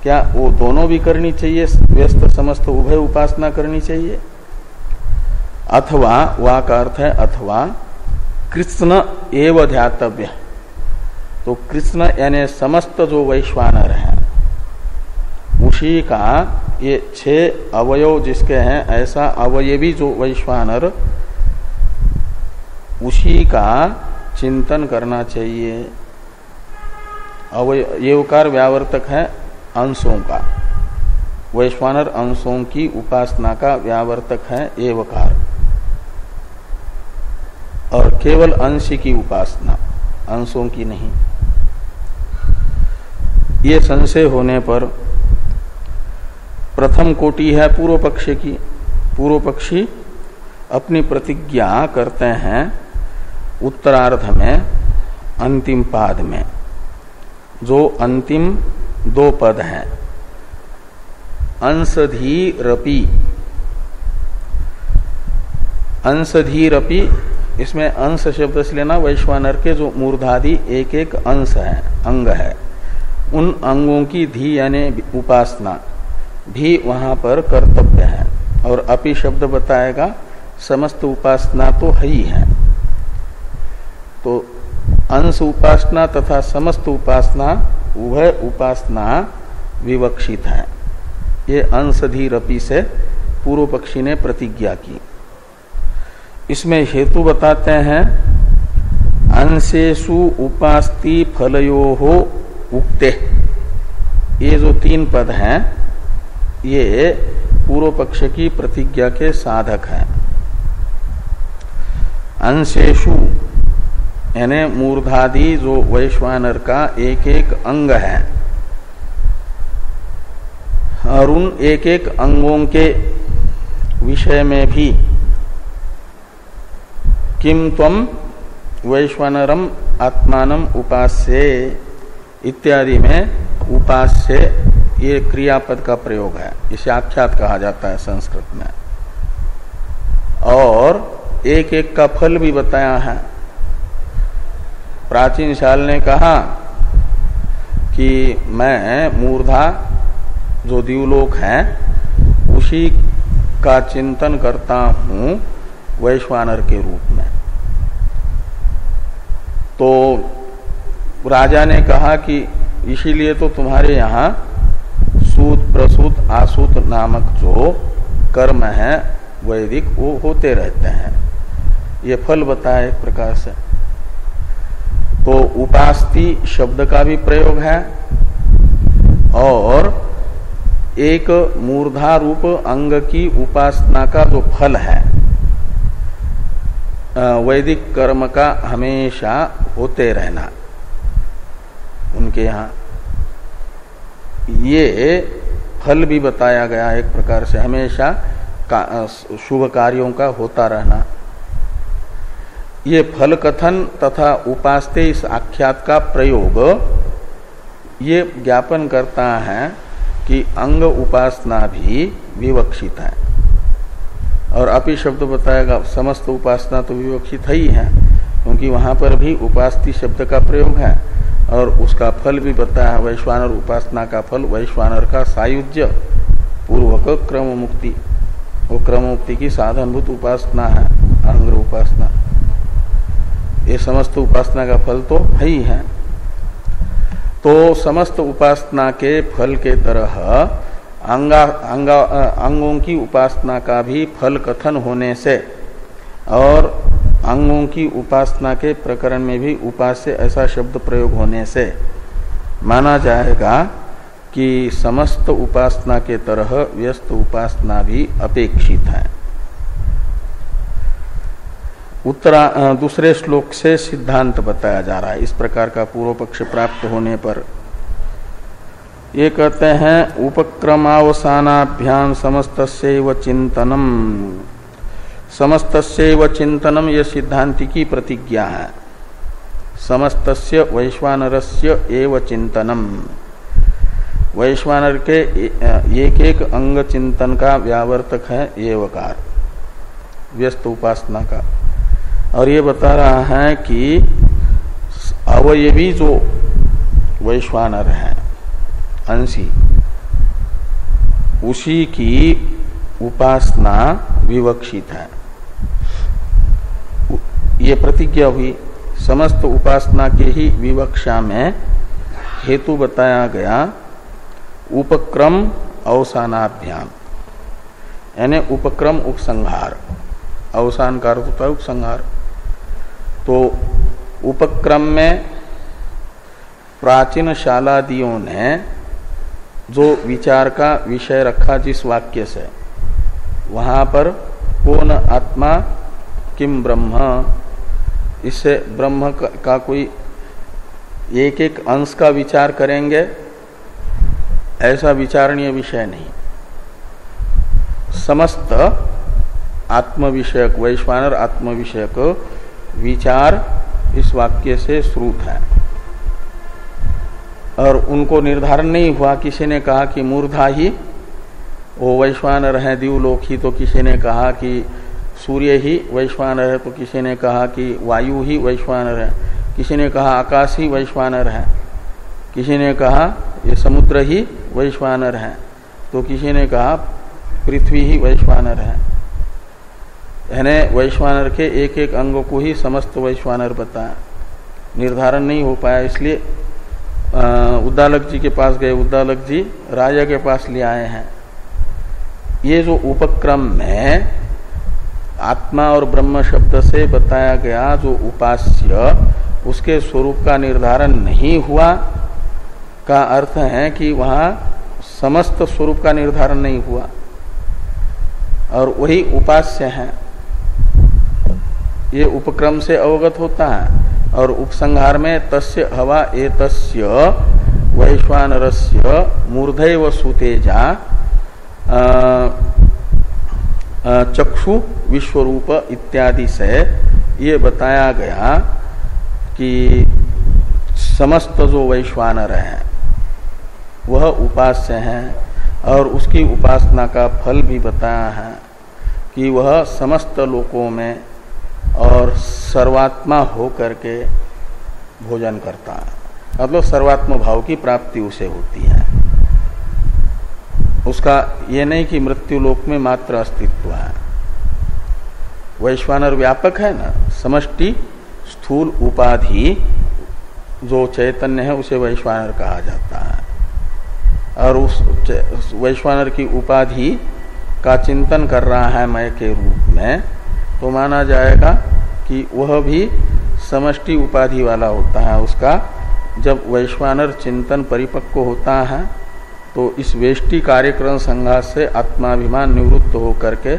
क्या वो दोनों भी करनी चाहिए? व्यस्त समस्त उभय उपासना करनी चाहिए? अथवा वा का अर्थ है अथवा कृष्ण एव ध्यातव्य, तो कृष्ण यानी समस्त जो वैश्वानर है उसी का ये 6 अवयव जिसके हैं, ऐसा अवयवी जो वैश्वानर, उसी का चिंतन करना चाहिए। अवयवकार व्यावर्तक है अंशों का, वैश्वानर अंशों की उपासना का व्यावर्तक है एवकार, और केवल अंश की उपासना, अंशों की नहीं। ये संशय होने पर प्रथम कोटि है पूर्व पक्ष की। पूर्व पक्षी अपनी प्रतिज्ञा करते हैं उत्तरार्ध में अंतिम पाद में, जो अंतिम 2 पद हैं, अंशधीरपि। अंशधीरपि, इसमें अंश शब्द से लेना वैश्वानर के जो मूर्धादि एक एक अंश है, अंग है, उन अंगों की धी यानी उपासना भी वहां पर कर्तव्य है। और अपि शब्द बताएगा समस्त उपासना तो है ही है, तो अंश उपासना तथा समस्त उपासना उभय उपासना विवक्षित है। ये अंशधीरपि से पूर्व पक्षी ने प्रतिज्ञा की। इसमें हेतु बताते हैं अंशेषु उपास्ति फलयोहो उक्ते। ये जो 3 पद हैं ये पूर्व पक्ष की प्रतिज्ञा के साधक हैं। अंशेषु यानी मूर्धादि जो वैश्वानर का एक एक अंग है, और उन एक एक अंगों के विषय में भी किम त्वम वैश्वानरम आत्मानम उपास्ये इत्यादि में उपास्य ये क्रियापद का प्रयोग है, इसे आख्यात कहा जाता है संस्कृत में। और एक एक का फल भी बताया है। प्राचीन काल ने कहा कि मैं मूर्धा जो दिवलोक है उसी का चिंतन करता हूं वैश्वानर के रूप में। तो राजा ने कहा कि इसीलिए तो तुम्हारे यहाँ सूत प्रसूत आसूत नामक जो कर्म है वैदिक वो होते रहते हैं। ये फल बताया एक प्रकार से। तो उपास्ति शब्द का भी प्रयोग है, और एक मूर्धा रूप अंग की उपासना का जो फल है वैदिक कर्म का हमेशा होते रहना उनके यहाँ, ये फल भी बताया गया एक प्रकार से, हमेशा शुभ कार्यों का होता रहना। ये फल कथन तथा उपास्ते इस आख्यात का प्रयोग ये ज्ञापन करता है कि अंग उपासना भी विवक्षित है। और अपि शब्द बताएगा समस्त उपासना तो विवक्षित है ही है, क्योंकि वहां पर भी उपास्ति शब्द का प्रयोग है और उसका फल भी बताया है। वैश्वानर उपासना का फल वैश्वानर का सायुज्य पूर्वक क्रम मुक्ति, वो क्रम मुक्ति की साधनभूत उपासना है अंग्र उपासना। ये समस्त उपासना का फल तो है ही है। तो समस्त उपासना के फल के तरह अंगों की उपासना का भी फल कथन होने से और अंगों की उपासना के प्रकरण में भी उपास्य ऐसा शब्द प्रयोग होने से माना जाएगा कि समस्त उपासना के तरह व्यस्त उपासना भी अपेक्षित है। दूसरे श्लोक से सिद्धांत बताया जा रहा है। इस प्रकार का पूर्व पक्ष प्राप्त होने पर ये कहते हैं उपक्रमावसानाभ्याम समस्तस्यैव चिंतनम। समस्तस्यैव चिंतनम यह सिद्धांति की प्रतिज्ञा है। समस्तस्य वैश्वानरस्य एव चिंतनम, वैश्वानर के एक एक अंग चिंतन का व्यावर्तक है एवकार व्यस्त उपासना का। और ये बता रहा है कि अवयवी जो वैश्वानर है अंशी, उसी की उपासना विवक्षित है। ये प्रतिज्ञा हुई। समस्त उपासना के ही विवक्षा में हेतु बताया गया उपक्रम अवसानाभ्याम, यानी उपक्रम उपसंहार। अवसान का अर्थ होता है उपसंहार। तो उपक्रम में प्राचीन शालादियों ने जो विचार का विषय रखा जिस वाक्य से, वहां पर कौन आत्मा किम ब्रह्म, इससे ब्रह्म का कोई एक एक अंश का विचार करेंगे, ऐसा विचारणीय विषय नहीं। समस्त आत्म विषयक वैश्वानर आत्म विषयक विचार इस वाक्य से श्रुत है। और उनको निर्धारण नहीं हुआ। किसी ने कहा कि मूर्धा ही वो वैश्वानर है, दिवलोक ही, तो किसी ने कहा कि सूर्य ही वैश्वानर है, तो किसी ने कहा कि वायु ही वैश्वानर है, किसी ने कहा आकाश ही वैश्वानर है, किसी ने कहा ये समुद्र ही वैश्वानर है, तो किसी ने कहा पृथ्वी ही वैश्वानर है। यानी वैश्वानर के एक एक अंग को ही समस्त वैश्वानर बताया। निर्धारण नहीं हो पाया, इसलिए उद्दालक जी के पास गए। उद्दालक जी राजा के पास ले आए हैं। ये जो उपक्रम में आत्मा और ब्रह्म शब्द से बताया गया जो उपास्य, उसके स्वरूप का निर्धारण नहीं हुआ का अर्थ है कि वहां समस्त स्वरूप का निर्धारण नहीं हुआ और वही उपास्य है। ये उपक्रम से अवगत होता है। और उपसंहार में तस्य हवा एतस्य वैश्वानरस्य मूर्धैव सुतेजा चक्षु विश्वरूप इत्यादि से ये बताया गया कि समस्त जो वैश्वानर है वह उपास्य है। और उसकी उपासना का फल भी बताया है कि वह समस्त लोकों में और सर्वात्मा हो करके भोजन करता है। मतलब सर्वात्म भाव की प्राप्ति उसे होती है। उसका ये नहीं कि मृत्यु लोक में मात्र अस्तित्व है। वैश्वानर व्यापक है ना, समष्टि स्थूल उपाधि जो चैतन्य है उसे वैश्वानर कहा जाता है। और उस वैश्वानर की उपाधि का चिंतन कर रहा है मय के रूप में, तो माना जाएगा कि वह भी समष्टि उपाधि वाला होता है। उसका जब वैश्वानर चिंतन परिपक्व होता है तो इस वेष्टि कार्यक्रम संघात से आत्माभिमान निवृत्त होकर के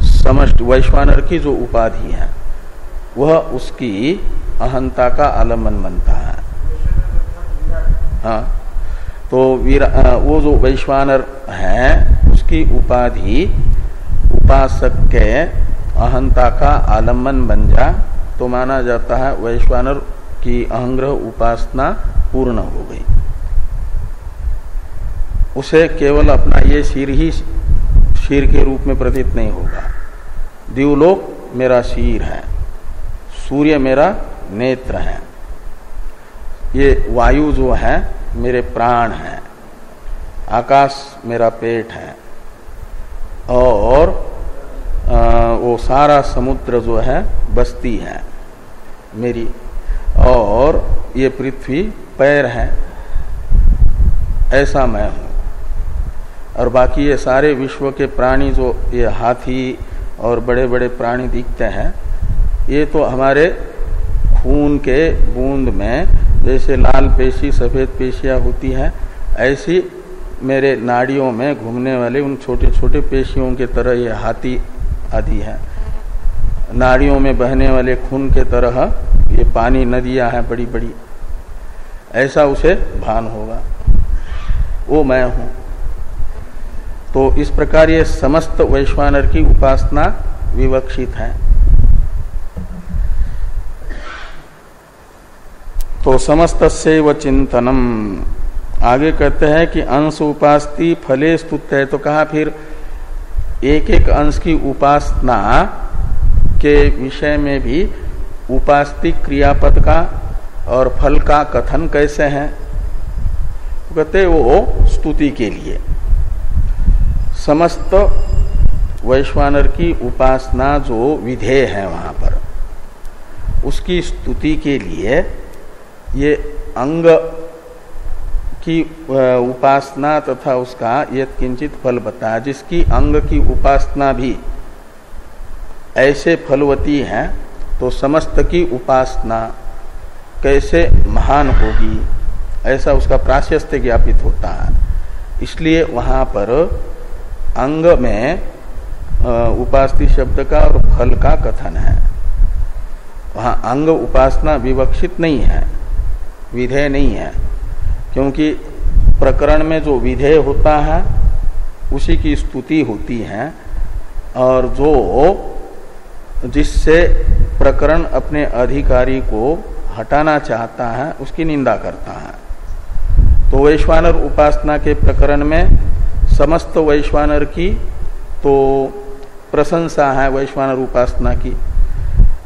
समष्टि वैश्वानर की जो उपाधि है वह उसकी अहंता का आलम्बन बनता है। हाँ, तो वो जो वैश्वानर है उसकी उपाधि उपासक के अहंता का आलम्बन बन जा तो माना जाता है वैश्वानर की अहंग्रह उपासना पूर्ण हो गई। उसे केवल अपना ये सिर ही सिर के रूप में प्रतीत नहीं होगा। दिवलोक मेरा सिर है, सूर्य मेरा नेत्र है, ये वायु जो है मेरे प्राण है, आकाश मेरा पेट है, और वो सारा समुद्र जो है बस्ती है मेरी, और ये पृथ्वी पैर है, ऐसा मैं हूं। और बाकी ये सारे विश्व के प्राणी जो ये हाथी और बड़े बड़े प्राणी दिखते हैं, ये तो हमारे खून के बूंद में जैसे लाल पेशी सफेद पेशियां होती हैं, ऐसी मेरे नाड़ियों में घूमने वाले उन छोटे छोटे पेशियों के तरह ये हाथी आदि है। नाड़ियों में बहने वाले खून के तरह ये पानी नदियां हैं बड़ी बड़ी, ऐसा उसे भान होगा, वो मैं हूं। तो इस प्रकार ये समस्त वैश्वानर की उपासना विवक्षित है। तो समस्तस्यैव चिंतनम, आगे कहते हैं कि अंश उपास्ति फले स्तुत्य, तो कहा फिर एक एक अंश की उपासना के विषय में भी उपास्तिक क्रियापद का और फल का कथन कैसे है? तो कहते वो स्तुति के लिए। समस्त वैश्वानर की उपासना जो विधेय है वहां पर, उसकी स्तुति के लिए ये अंग की उपासना तथा उसका यत् किंचित फल बताया। जिसकी अंग की उपासना भी ऐसे फलवती है, तो समस्त की उपासना कैसे महान होगी, ऐसा उसका प्राशस्त्य ज्ञापित होता है। इसलिए वहां पर अंग में उपास्ति शब्द का और फल का कथन है। वहां अंग उपासना विवक्षित नहीं है, विधेय नहीं है, क्योंकि प्रकरण में जो विधेय होता है उसी की स्तुति होती है, और जो जिससे प्रकरण अपने अधिकारी को हटाना चाहता है उसकी निंदा करता है। तो वैश्वानर उपासना के प्रकरण में समस्त वैश्वानर की तो प्रशंसा है वैश्वानर उपासना की,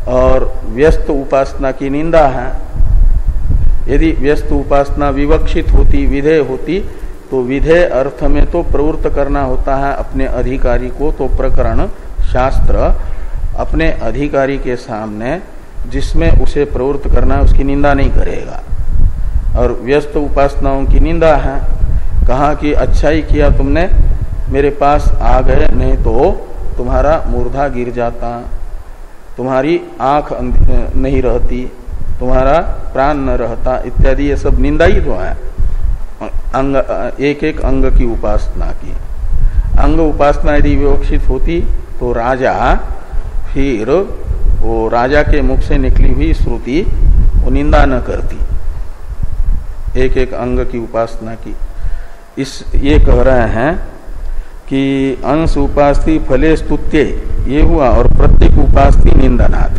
और व्यस्त उपासना की निंदा है। यदि व्यस्त उपासना विवक्षित होती, विधेय होती, तो विधेय अर्थ में तो प्रवृत्त करना होता है अपने अधिकारी को, तो प्रकरण शास्त्र अपने अधिकारी के सामने जिसमें उसे प्रवृत्त करना है उसकी निंदा नहीं करेगा। और व्यस्त उपासनाओं की निंदा है, कहा कि अच्छा ही किया तुमने मेरे पास आ गए, नहीं तो तुम्हारा मूर्धा गिर जाता, तुम्हारी आंख नहीं रहती, तुम्हारा प्राण न रहता, इत्यादि ये सब निंदा ही तो है अंग, एक एक अंग की उपासना की। अंग उपासना यदि विवक्षित होती तो राजा फिर वो राजा के मुख से निकली हुई श्रुति वो निंदा न करती एक एक अंग की उपासना की। इस ये कह रहे हैं कि अंश उपास्ति फले स्तुत्ये ये हुआ, और प्रत्येक उपास्ति निंदनात्।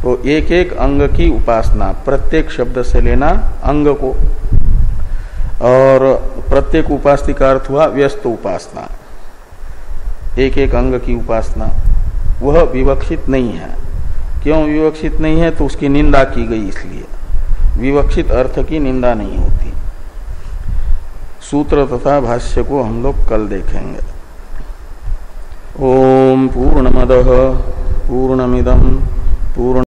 तो एक एक अंग की उपासना, प्रत्येक शब्द से लेना अंग को, और प्रत्येक उपास्ति का अर्थ हुआ व्यस्त उपासना। एक एक अंग की उपासना वह विवक्षित नहीं है। क्यों विवक्षित नहीं है? तो उसकी निंदा की गई, इसलिए विवक्षित अर्थ की निंदा नहीं होती। सूत्र तथा भाष्य को हम लोग कल देखेंगे। ओम पूर्णमदः पूर्णमिदं पूर्ण